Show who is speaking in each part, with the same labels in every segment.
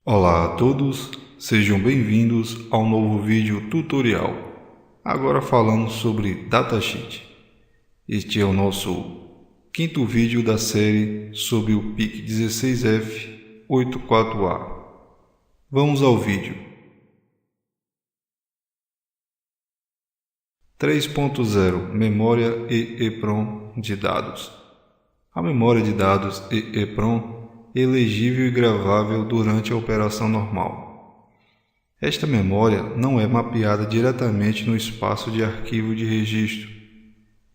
Speaker 1: Olá a todos, sejam bem-vindos ao novo vídeo tutorial. Agora falando sobre datasheet. Este é o nosso quinto vídeo da série sobre o PIC 16F84A. Vamos ao vídeo. 3.0 Memória e EPROM de dados. A memória de dados e EPROM é legível e gravável durante a operação normal. Esta memória não é mapeada diretamente no espaço de arquivo de registro.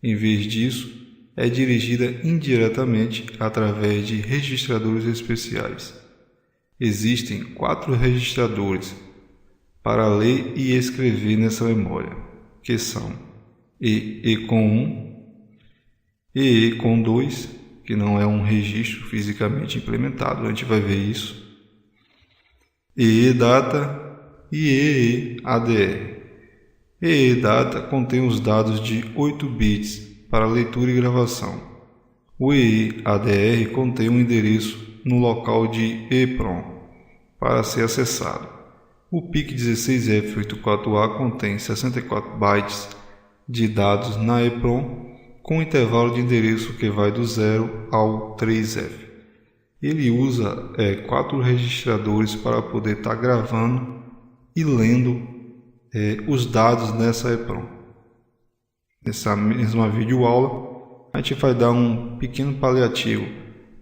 Speaker 1: Em vez disso, é dirigida indiretamente através de registradores especiais. Existem 4 registradores para ler e escrever nessa memória, que são EECOM1, EECOM2, que não é um registro fisicamente implementado, a gente vai ver isso, EEDATA e EEADR. EEDATA contém os dados de 8 bits para leitura e gravação. O EEADR contém um endereço no local de EPROM para ser acessado. O PIC 16F84A contém 64 bytes de dados na EPROM, com intervalo de endereço que vai do 0 ao 3F. Ele usa 4 registradores para poder estar gravando e lendo os dados nessa EPROM. Nessa mesma videoaula, a gente vai dar um pequeno paliativo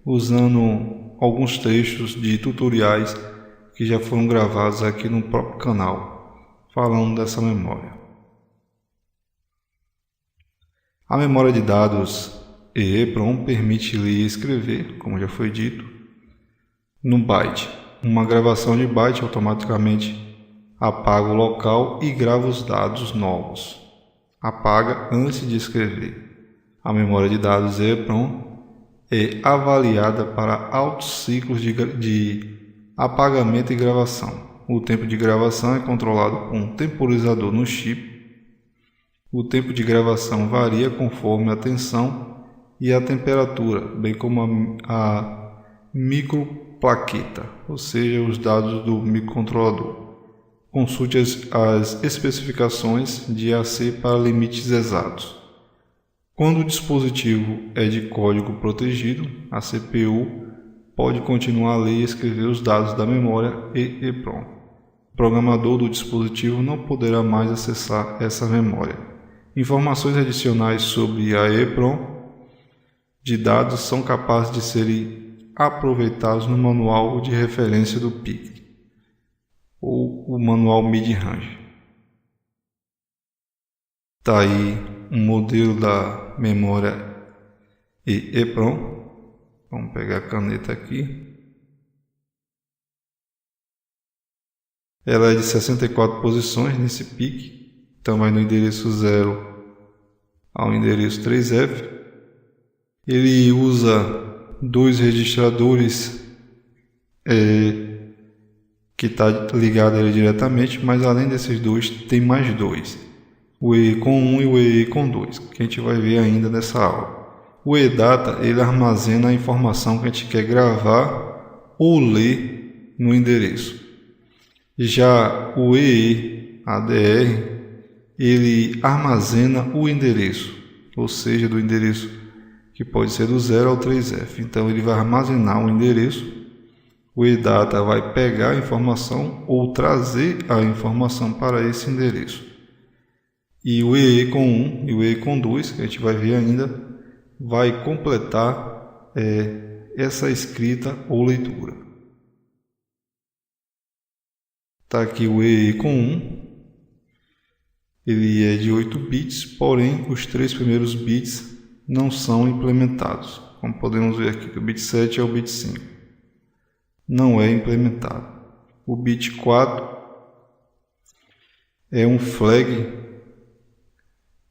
Speaker 1: usando alguns trechos de tutoriais que já foram gravados aqui no próprio canal, falando dessa memória. A memória de dados EEPROM permite ler e escrever, como já foi dito, no byte. Uma gravação de byte automaticamente apaga o local e grava os dados novos. Apaga antes de escrever. A memória de dados EEPROM é avaliada para altos ciclos de apagamento e gravação. O tempo de gravação é controlado por um temporizador no chip. O tempo de gravação varia conforme a tensão e a temperatura, bem como a microplaqueta, ou seja, os dados do microcontrolador. Consulte as especificações de AC para limites exatos. Quando o dispositivo é de código protegido, a CPU pode continuar a ler e escrever os dados da memória EEPROM. O programador do dispositivo não poderá mais acessar essa memória. Informações adicionais sobre a EEPROM de dados são capazes de serem aproveitados no manual de referência do PIC, ou o manual mid-range. Está aí um modelo da memória EEPROM. Vamos pegar a caneta aqui. Ela é de 64 posições nesse PIC. Então vai no endereço 0 ao endereço 3F. Ele usa 2 registradores que está ligado a ele diretamente, mas além desses 2 tem mais 2. O EECOM1 e o EECOM2, que a gente vai ver ainda nessa aula. O EEDATA ele armazena a informação que a gente quer gravar ou ler no endereço. Já o EEADR ele armazena o endereço, ou seja, do endereço que pode ser do 0 ao 3F. Então ele vai armazenar o endereço, o EDATA vai pegar a informação ou trazer a informação para esse endereço. E o EECOM1 e o EECOM2, que a gente vai ver ainda, vai completar essa escrita ou leitura. Está aqui o EECOM1. Ele é de 8 bits, porém os 3 primeiros bits não são implementados. Como podemos ver aqui, o bit 7 é o bit 5. Não é implementado. O bit 4 é um flag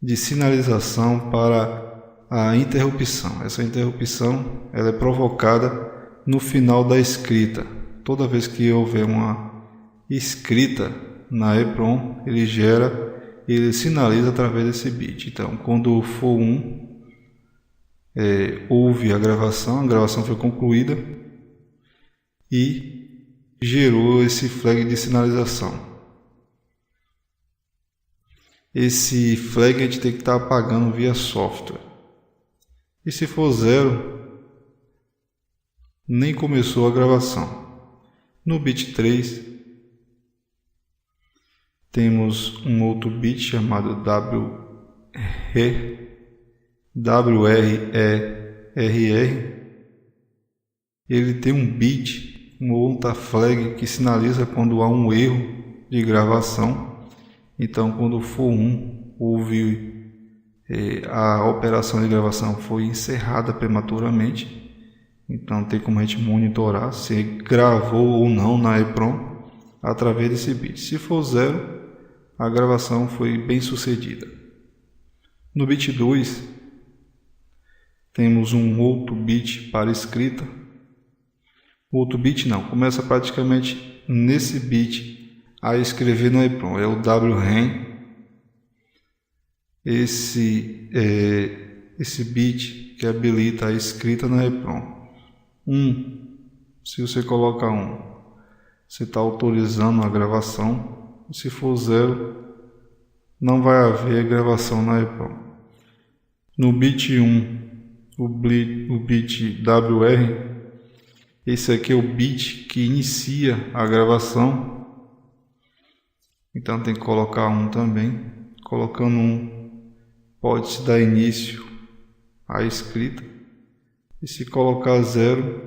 Speaker 1: de sinalização para a interrupção. Essa interrupção ela é provocada no final da escrita. Toda vez que houver uma escrita na EEPROM, ele sinaliza através desse bit. Então, quando for 1, houve a gravação foi concluída e gerou esse flag de sinalização. Esse flag a gente tem que estar apagando via software. E se for 0, nem começou a gravação. No bit 3, temos um outro bit chamado WRERR. Ele tem um bit, um outra flag que sinaliza quando há um erro de gravação. Então, quando for 1, houve a operação de gravação foi encerrada prematuramente. Então, tem como a gente monitorar se gravou ou não na EEPROM através desse bit. Se for 0, a gravação foi bem sucedida. No bit 2, temos um outro bit para escrita. Outro bit não, começa praticamente nesse bit a escrever no EEPROM, é o WREN. Esse bit que habilita a escrita na EEPROM. 1, se você coloca 1, você está autorizando a gravação. Se for 0, não vai haver gravação na EEPROM. No bit 1, o bit WR, esse aqui é o bit que inicia a gravação. Então tem que colocar 1 também. Colocando 1, pode-se dar início à escrita. E se colocar 0,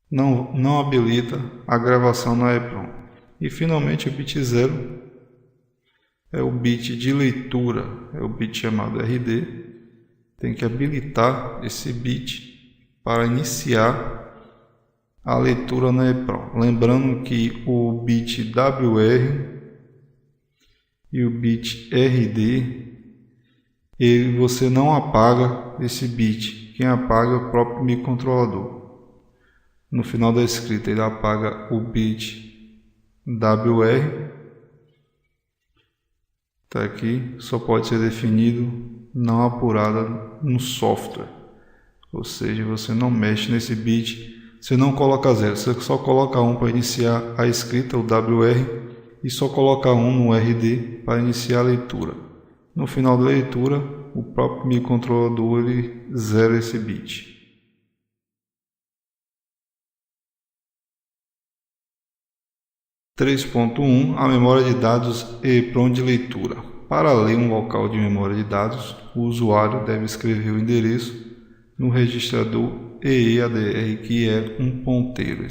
Speaker 1: não habilita a gravação na EEPROM. E finalmente o bit 0 é o bit de leitura, é o bit chamado RD. Tem que habilitar esse bit para iniciar a leitura na EEPROM. Lembrando que o bit WR e o bit RD, você não apaga esse bit. Quem apaga é o próprio microcontrolador. No final da escrita ele apaga o bit WR. Está aqui, só pode ser definido não apurada no software. Ou seja, você não mexe nesse bit. Você não coloca 0, você só coloca 1 para iniciar a escrita, o WR, e só coloca 1 no RD para iniciar a leitura. No final da leitura, o próprio microcontrolador ele zera esse bit. A memória de dados EEPROM de leitura. Para ler um local de memória de dados, o usuário deve escrever o endereço no registrador EEADR, que é um ponteiro.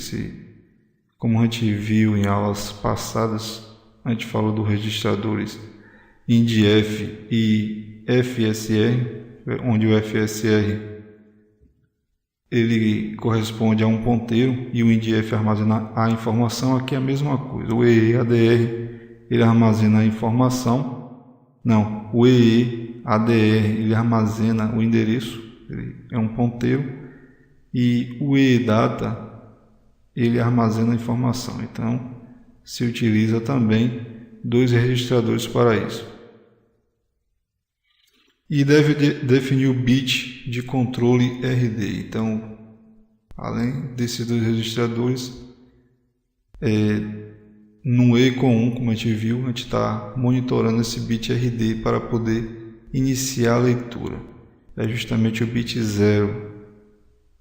Speaker 1: Como a gente viu em aulas passadas, a gente falou dos registradores INDF e FSR, onde o FSR ele corresponde a um ponteiro e o INDF armazena a informação. Aqui é a mesma coisa. O EEADR ele armazena a informação. Não, o EEADR ele armazena o endereço, ele é um ponteiro. E o EEDATA ele armazena a informação. Então, se utiliza também 2 registradores para isso. E deve definir o bit de controle RD. Então, além desses 2 registradores, no E com 1, como a gente viu, a gente está monitorando esse bit RD para poder iniciar a leitura. É justamente o bit 0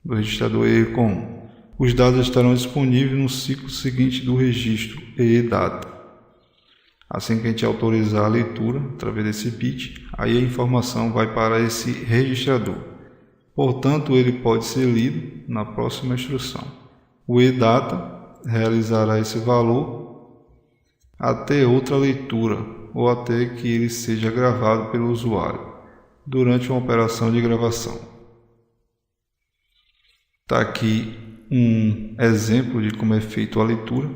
Speaker 1: do registrador EE com 1. Os dados estarão disponíveis no ciclo seguinte do registro EEDATA. Assim que a gente autorizar a leitura através desse bit, aí a informação vai para esse registrador. Portanto, ele pode ser lido na próxima instrução. O EDATA realizará esse valor até outra leitura ou até que ele seja gravado pelo usuário durante uma operação de gravação. Está aqui um exemplo de como é feito a leitura.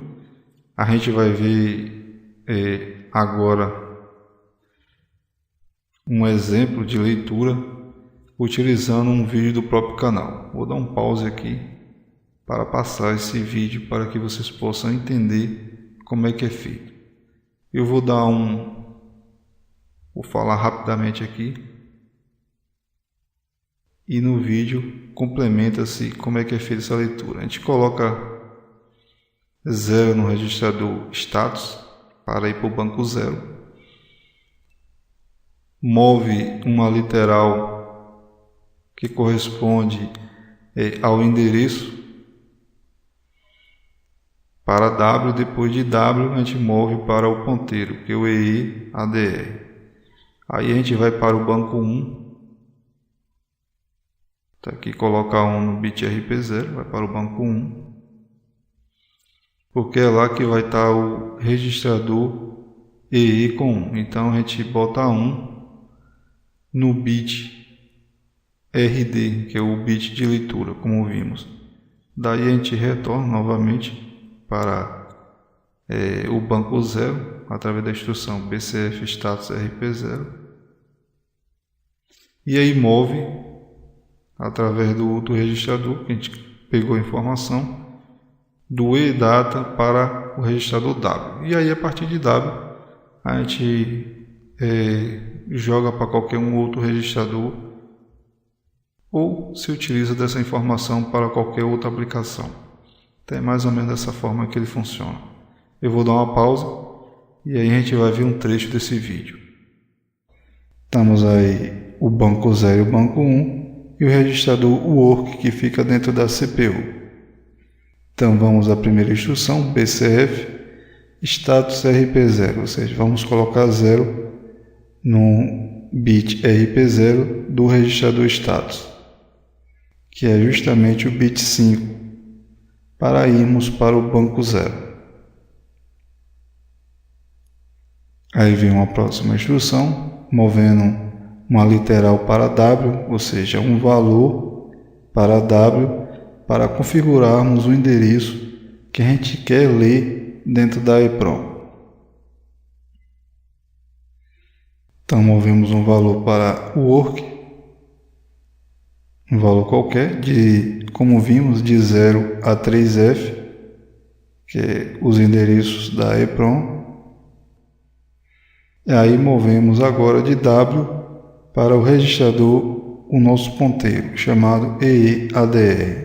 Speaker 1: A gente vai ver agora um exemplo de leitura utilizando um vídeo do próprio canal. Vou dar um pause aqui para passar esse vídeo para que vocês possam entender como é que é feito. Eu vou falar rapidamente aqui e no vídeo complementa-se como é que é feita essa leitura. A gente coloca 0 no registrador status para ir para o banco 0. Move uma literal que corresponde ao endereço para W. Depois de W a gente move para o ponteiro, que é o EE-ADR. Aí a gente vai para o banco 1. Tá aqui, coloca 1 no bit RP0, vai para o banco 1. Porque é lá que vai estar o registrador EE com 1. Então a gente bota 1 no bit RD, que é o bit de leitura, como vimos. Daí a gente retorna novamente para o banco 0, através da instrução bcf status rp0. E aí move, através do registrador, que a gente pegou a informação, do edata para o registrador W. E aí a partir de W, a gente joga para qualquer um outro registrador ou se utiliza dessa informação para qualquer outra aplicação. Então é mais ou menos dessa forma que ele funciona. Eu vou dar uma pausa e aí a gente vai ver um trecho desse vídeo. Estamos aí o banco 0 e o banco 1 e o registrador work que fica dentro da CPU. Então vamos à primeira instrução, bcf status rp0, ou seja, vamos colocar 0 no bit RP0 do registrador status, que é justamente o bit 5, para irmos para o banco 0. Aí vem uma próxima instrução, movendo uma literal para W, ou seja, um valor para W, para configurarmos o endereço que a gente quer ler dentro da EEPROM. Então movemos um valor para o work, um valor qualquer, como vimos, de 0 a 3F, que é os endereços da EEPROM. E aí movemos agora de W para o registrador o nosso ponteiro, chamado EE-ADR.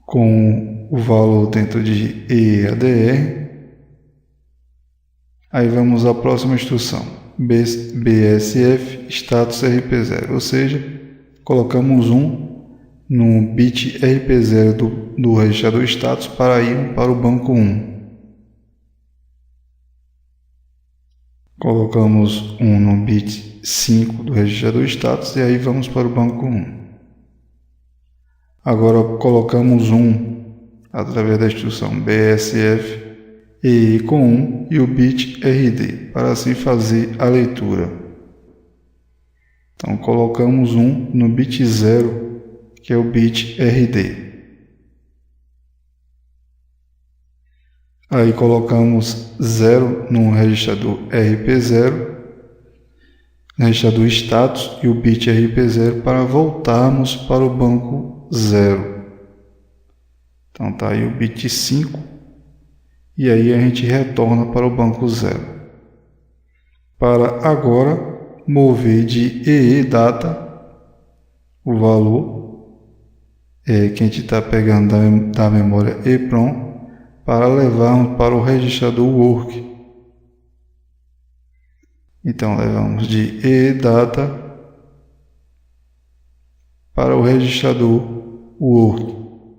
Speaker 1: Com o valor dentro de EE-ADR. Aí vamos à próxima instrução, BSF status RP0, ou seja, colocamos 1 no bit RP0 do registrador status para ir para o banco 1. Colocamos 1 no bit 5 do registrador status e aí vamos para o banco 1. Agora colocamos 1 através da instrução BSF EE com 1 e o bit RD, para assim fazer a leitura. Então colocamos 1 no bit 0, que é o bit RD. Aí colocamos 0 no registrador RP0, registrador status e o bit RP0 para voltarmos para o banco 0. Então está aí o bit 5. E aí a gente retorna para o banco 0. Para agora mover de EE-data o valor que a gente está pegando da memória EEPROM para levarmos para o registrador work. Então levamos de EE-data para o registrador work.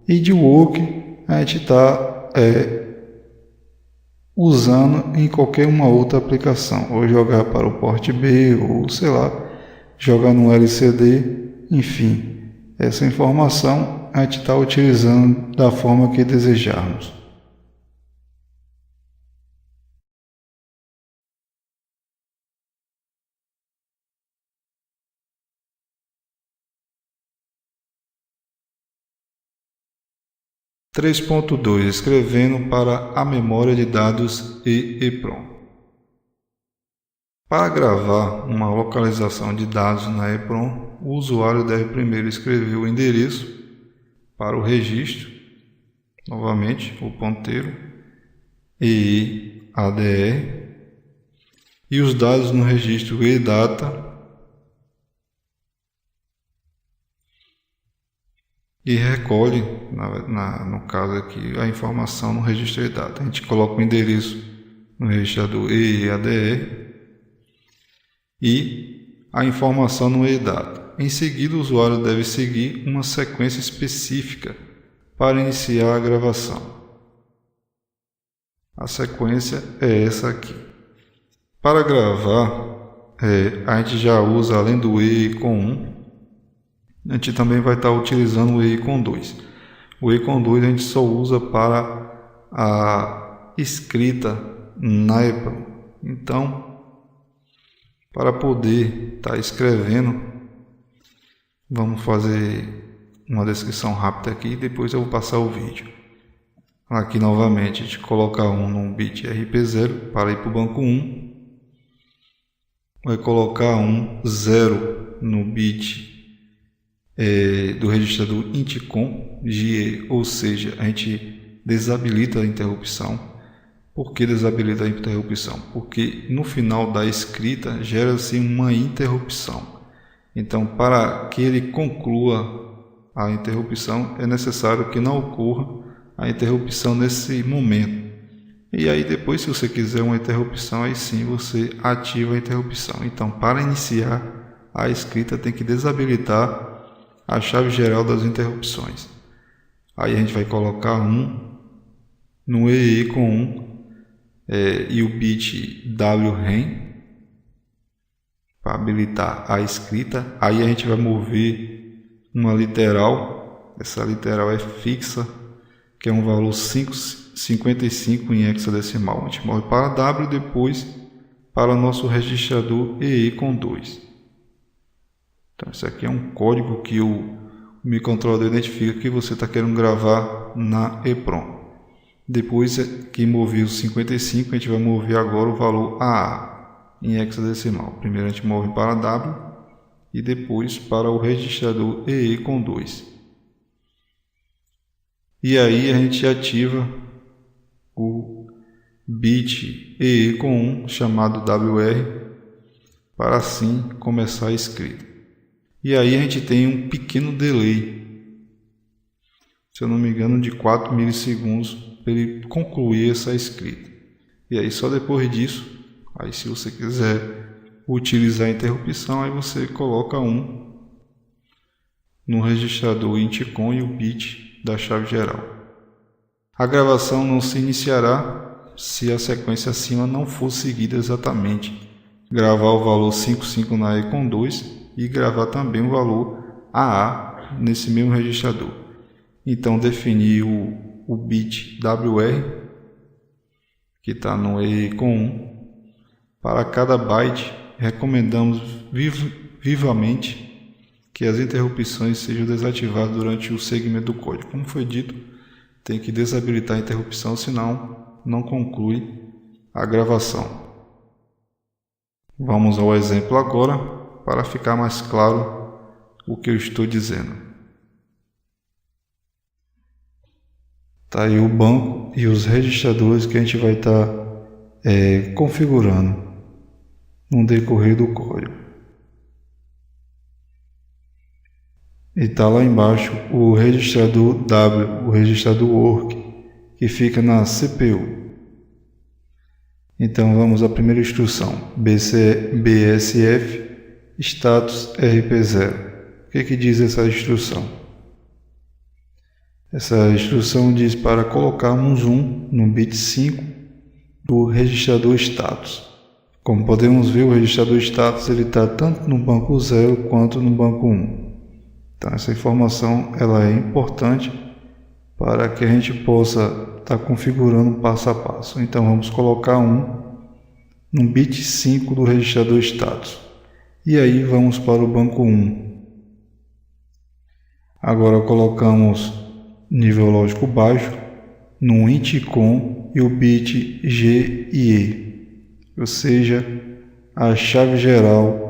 Speaker 1: E de work a gente está usando em qualquer uma outra aplicação, ou jogar para o port B, ou sei lá, jogar no LCD, enfim, essa informação a gente está utilizando da forma que desejarmos. 3.2 Escrevendo para a memória de dados EEPROM. Para gravar uma localização de dados na EEPROM, o usuário deve primeiro escrever o endereço para o registro, novamente o ponteiro EEADR, e os dados no registro EDATA e recolhe, no caso aqui, a informação no registro EDATA. A gente coloca o endereço no registrador EEADR e a informação no EDATA. Em seguida, o usuário deve seguir uma sequência específica para iniciar a gravação. A sequência é essa aqui. Para gravar, a gente já usa, além do EE com 1, a gente também vai estar utilizando o EE com 2. O EE com 2 a gente só usa para a escrita na EEPROM. Então, para poder estar escrevendo, vamos fazer uma descrição rápida aqui e depois eu vou passar o vídeo. Aqui novamente a gente coloca 1 no bit RP0 para ir para o banco 1. Vai colocar 0 no bit do registrador INTCOM, ou seja, a gente desabilita a interrupção. Por que desabilita a interrupção? Porque no final da escrita gera-se uma interrupção. Então, para que ele conclua a interrupção, é necessário que não ocorra a interrupção nesse momento. E aí depois, se você quiser uma interrupção, aí sim você ativa a interrupção. Então, para iniciar a escrita, tem que desabilitar a chave geral das interrupções. Aí a gente vai colocar 1 no EE com 1 e o bit WREM para habilitar a escrita. Aí a gente vai mover uma literal. Essa literal é fixa, que é um valor 55 em hexadecimal. A gente move para W e depois para o nosso registrador EE com 2. Então, isso aqui é um código que o microcontrolador identifica que você está querendo gravar na EEPROM. Depois que mover o 55, a gente vai mover agora o valor AA em hexadecimal. Primeiro a gente move para W e depois para o registrador EE com 2. E aí a gente ativa o bit EE com 1 chamado WR para assim começar a escrita. E aí a gente tem um pequeno delay, se eu não me engano, de 4 milissegundos para ele concluir essa escrita. E aí só depois disso, aí se você quiser utilizar a interrupção, aí você coloca 1 no registrador INTCOM e o bit da chave geral. A gravação não se iniciará se a sequência acima não for seguida exatamente. Gravar o valor 55 na EE com 2 e gravar também o valor AA nesse mesmo registrador. Então definir o bit WR, que está no EE com 1. Para cada byte, recomendamos vivamente que as interrupções sejam desativadas durante o segmento do código. Como foi dito, tem que desabilitar a interrupção, senão não conclui a gravação. Vamos ao exemplo agora, para ficar mais claro o que eu estou dizendo. Está aí o banco e os registradores que a gente vai estar configurando no decorrer do código. E está lá embaixo o registrador W, o registrador work, que fica na CPU. Então vamos à primeira instrução, BSF status RP0. O que diz essa instrução? Essa instrução diz para colocarmos 1 no bit 5 do registrador status. Como podemos ver, o registrador status está tanto no banco 0 quanto no banco 1. Então essa informação ela é importante para que a gente possa estar configurando passo a passo. Então vamos colocar 1 no bit 5 do registrador status. E aí vamos para o banco 1. Agora colocamos nível lógico baixo no INTCOM e o bit G e E, ou seja, a chave geral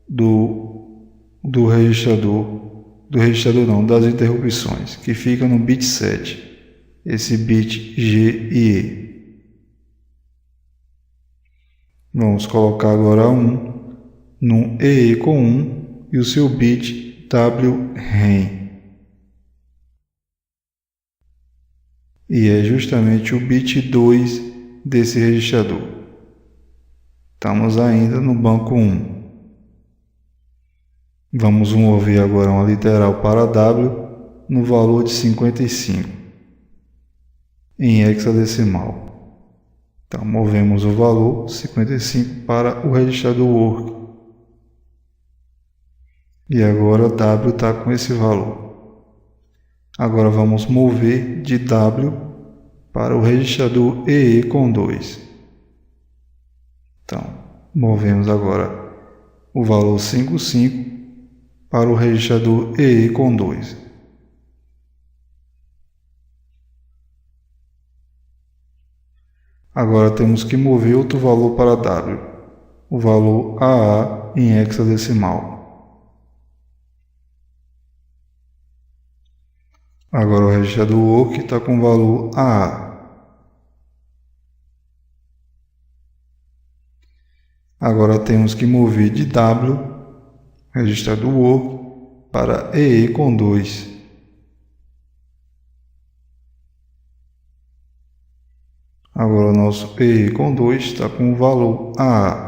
Speaker 1: do registrador não, das interrupções, que fica no bit 7, esse bit G e E. Vamos colocar agora 1 no EE com 1 e o seu bit WREN. E é justamente o bit 2 desse registrador. Estamos ainda no banco 1. Vamos mover agora uma literal para W no valor de 55 em hexadecimal. Então movemos o valor 55 para o registrador work. E agora W está com esse valor. Agora vamos mover de W para o registrador EE com 2. Então, movemos agora o valor 55 para o registrador EE com 2. Agora temos que mover outro valor para W, o valor AA em hexadecimal. Agora o registrador work está com o valor AA. Agora temos que mover de W, registrador work, para EE com 2. Agora o nosso EE com 2 está com o valor AA.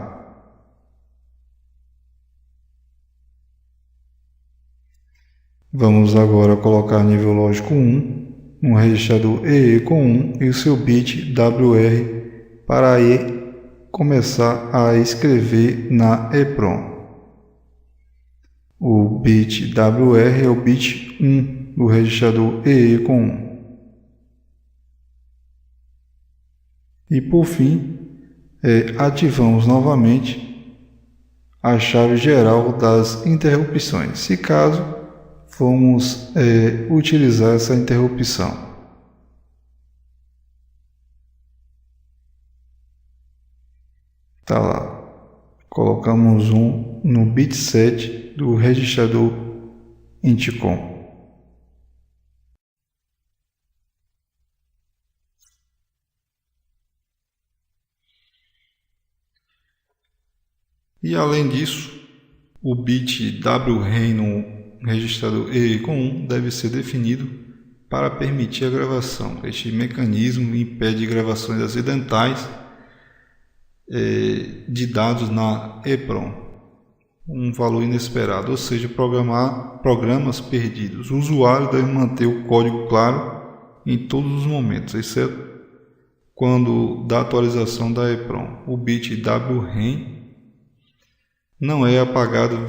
Speaker 1: Vamos agora colocar nível lógico 1 no registrador EE com 1 e o seu bit WR para aí começar a escrever na EEPROM. O bit WR é o bit 1 do registrador EE com 1. E por fim, ativamos novamente a chave geral das interrupções, se caso formos utilizar essa interrupção. Tá lá, colocamos um no bit 7 do registrador INTCOM. E além disso, o bit WREN no registrador EE com 1 deve ser definido para permitir a gravação. Este mecanismo impede gravações acidentais de dados na EEPROM, um valor inesperado, ou seja, programas perdidos. O usuário deve manter o código claro em todos os momentos, exceto quando da atualização da EEPROM. O bit WREN não é apagado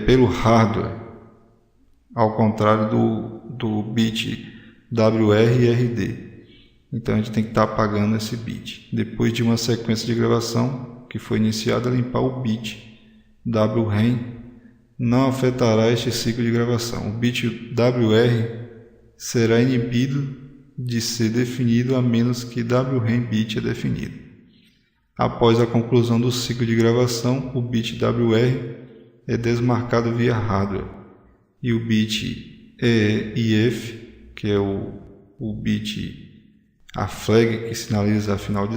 Speaker 1: pelo hardware, ao contrário do bit WR e RD. Então a gente tem que estar apagando esse bit. Depois de uma sequência de gravação que foi iniciada, limpar o bit WREN não afetará este ciclo de gravação. O bit WR será inibido de ser definido a menos que WREN bit é definido. Após a conclusão do ciclo de gravação, o bit WR é desmarcado via hardware e o bit EE e F, que é o bit, a flag que sinaliza a final de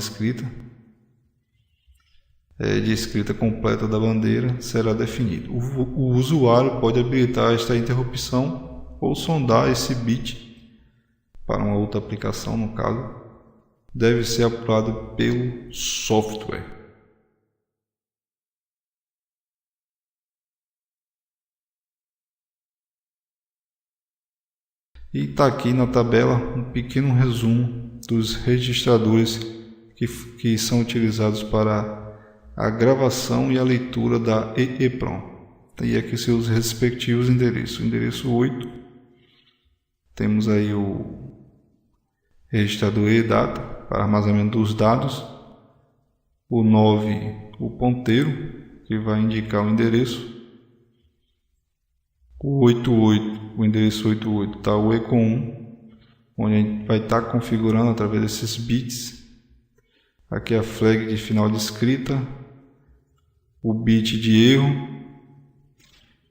Speaker 1: escrita completa da bandeira, será definido. O usuário pode habilitar esta interrupção ou sondar esse bit para uma outra aplicação, no caso. Deve ser apurado pelo software. E está aqui na tabela um pequeno resumo dos registradores que são utilizados para a gravação e a leitura da EEPROM. E aqui seus respectivos endereços. O endereço 8, temos aí o registrador EDATA para armazenamento dos dados. O 9, o ponteiro, que vai indicar o endereço. O 88, o endereço 88, está o ECOM1, onde a gente vai estar configurando através desses bits. Aqui é a flag de final de escrita, o bit de erro,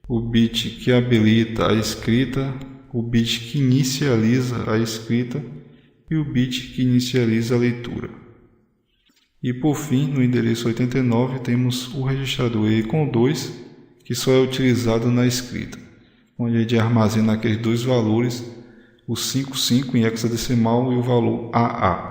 Speaker 1: o bit que habilita a escrita, o bit que inicializa a escrita e o bit que inicializa a leitura. E por fim, no endereço 89, temos o registrador ECOM2, que só é utilizado na escrita, onde a gente armazena aqueles dois valores, o 55 em hexadecimal e o valor AA.